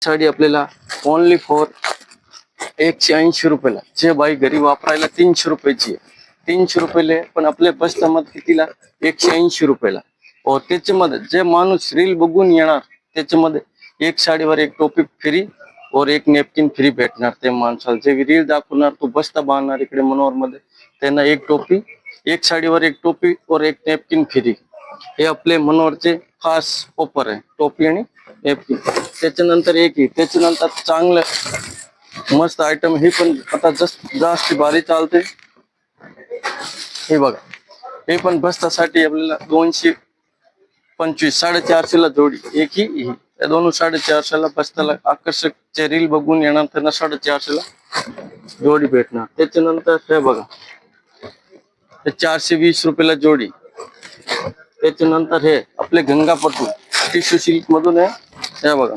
साडी आपल्याला only for 180 रुपयाला. J by घरी वापरायला 300 रुपयाची आहे. 300 रुपयाला पण आपल्या बसमध्ये कितीला 180 रुपयाला. और त्याच्यामध्ये जे माणूस रील बघून येणार त्याच्यामध्ये एक साडीवर एक टोपी फ्री और एक नेपकिन फ्री भेटणार. ते माणसाला जे रील दाखवणार तो बस्ता बांधणार इकडे मनोहर मध्ये त्यांना एक टोपी, एक साडीवर एक टोपी और एक नेपकिन फ्री. हे आपले मनोहरचे खास ऑफर आहे, टोपी आणि नेपकिन. त्याच्यानंतर त्याच्यानंतर चांगलं मस्त आयटम हे पण आता जास्त भारी चालते. हे बघा, हे पण बस्तासाठी आपल्याला 225 450 ला जोडी. एक ही या दोन 450 ला बस्ताला आकर्षक चे रील बघून येणार त्यांना 450 ला जोडी भेटणार. त्याच्यानंतर हे बघा, हे 420 रुपयाला जोडी. त्याच्यानंतर हे आपले गंगापटू टिश्यू सिल्क मधून आहे. हे बघा,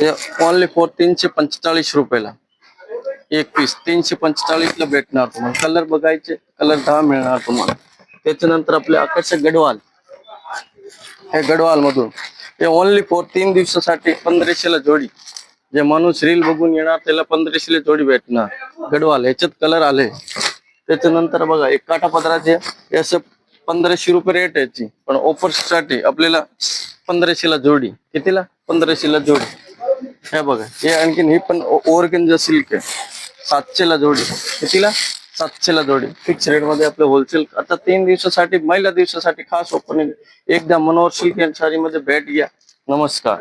हे ओनली फॉर 345 रुपयाला एक पीस. 345 ला भेटणार तुम्हाला. कलर बघायचे, कलर 10 मिळणार तुम्हाला. त्याच्यानंतर आपले आकर्षक गडवाल, हे गडवाल मधून हे ओनली फॉर 3 दिवसासाठी 1500 ला जोडी. जे माणूस रील बघून येणार त्याला 1500 ला जोडी भेटणार. गडवाल ह्याच्यात कलर आले. त्याच्यानंतर बघा, एक काठापदराचे असं 1500 रुपये रेट याची, पण ऑफर साठी आपल्याला 1500 ला जोडी. कितीला? 1500 ला जोडी. हे बघा, हे आणखीन हे पण ऑर्गेन्झा सिल्क आहे. 700 ला जोडी. कितीला? 700 ला जोडी. फिक्स रेट मध्ये आपलं होलसेल. आता 3 दिवसासाठी महिला दिवसासाठी खास ऑफर. एकदा मनोहर सिल्क अँड साडी मध्ये भेट घ्या. नमस्कार.